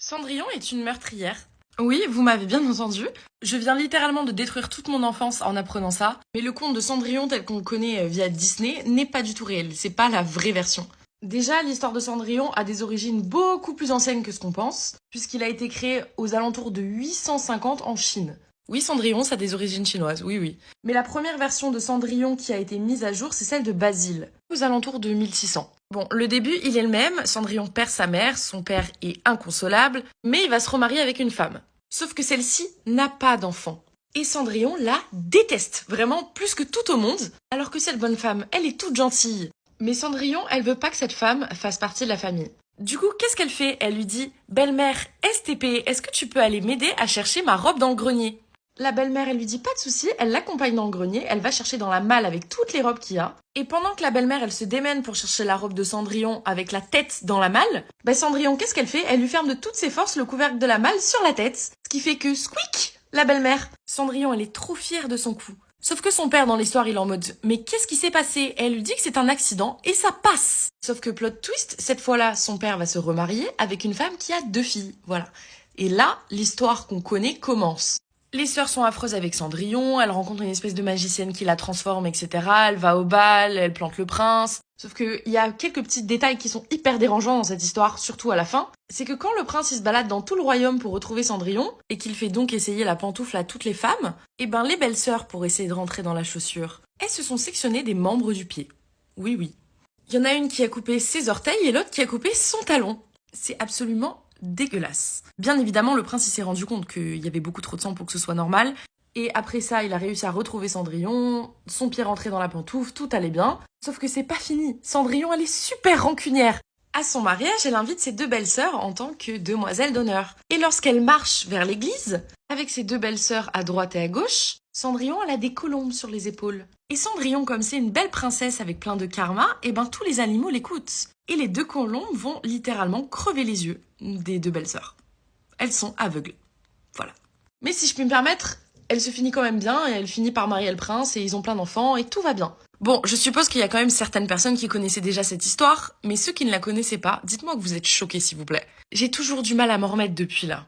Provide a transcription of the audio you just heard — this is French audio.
Cendrillon est une meurtrière. Oui, vous m'avez bien entendu. Je viens littéralement de détruire toute mon enfance en apprenant ça. Mais le conte de Cendrillon tel qu'on le connaît via Disney n'est pas du tout réel. C'est pas la vraie version. Déjà, l'histoire de Cendrillon a des origines beaucoup plus anciennes que ce qu'on pense, puisqu'il a été créé aux alentours de 850 en Chine. Oui, Cendrillon, ça a des origines chinoises, oui, oui. Mais la première version de Cendrillon qui a été mise à jour, c'est celle de Basile, aux alentours de 1600. Bon, le début, il est le même. Cendrillon perd sa mère, son père est inconsolable, mais il va se remarier avec une femme. Sauf que celle-ci n'a pas d'enfant. Et Cendrillon la déteste, vraiment plus que tout au monde, alors que cette bonne femme, elle est toute gentille. Mais Cendrillon, elle veut pas que cette femme fasse partie de la famille. Du coup, qu'est-ce qu'elle fait? Elle lui dit « Belle-mère, STP, est-ce que tu peux aller m'aider à chercher ma robe dans le grenier ?» La belle-mère, elle lui dit pas de souci, elle l'accompagne dans le grenier, elle va chercher dans la malle avec toutes les robes qu'il y a. Et pendant que la belle-mère, elle se démène pour chercher la robe de Cendrillon avec la tête dans la malle, Cendrillon, qu'est-ce qu'elle fait? Elle lui ferme de toutes ses forces le couvercle de la malle sur la tête, ce qui fait que squeak, la belle-mère. Cendrillon, elle est trop fière de son coup. Sauf que son père, dans l'histoire, il est en mode « Mais qu'est-ce qui s'est passé ?» Elle lui dit que c'est un accident et ça passe. Sauf que plot twist, cette fois-là, son père va se remarier avec une femme qui a 2 filles, voilà. Et là, l'histoire qu'on connaît commence. Les sœurs sont affreuses avec Cendrillon, elle rencontre une espèce de magicienne qui la transforme, etc. Elle va au bal, elle plante le prince. Sauf qu'il y a quelques petits détails qui sont hyper dérangeants dans cette histoire, surtout à la fin. C'est que quand le prince il se balade dans tout le royaume pour retrouver Cendrillon, et qu'il fait donc essayer la pantoufle à toutes les femmes, les belles sœurs, pour essayer de rentrer dans la chaussure, elles se sont sectionnées des membres du pied. Oui, oui. Il y en a une qui a coupé ses orteils et l'autre qui a coupé son talon. C'est absolument dégueulasse. Bien évidemment, le prince il s'est rendu compte qu'il y avait beaucoup trop de sang pour que ce soit normal. Et après ça, il a réussi à retrouver Cendrillon, son pied rentré dans la pantoufle, tout allait bien. Sauf que c'est pas fini. Cendrillon, elle est super rancunière. À son mariage, elle invite ses 2 belles-sœurs en tant que demoiselles d'honneur. Et lorsqu'elle marche vers l'église, avec ses 2 belles-sœurs à droite et à gauche, Cendrillon, elle a des colombes sur les épaules. Et Cendrillon, comme c'est une belle princesse avec plein de karma, tous les animaux l'écoutent. Et les 2 colombes vont littéralement crever les yeux des 2 belles-sœurs. Elles sont aveugles. Voilà. Mais si je puis me permettre, elle se finit quand même bien et elle finit par marier le prince et ils ont plein d'enfants et tout va bien. Bon, je suppose qu'il y a quand même certaines personnes qui connaissaient déjà cette histoire, mais ceux qui ne la connaissaient pas, dites-moi que vous êtes choqués s'il vous plaît. J'ai toujours du mal à m'en remettre depuis là.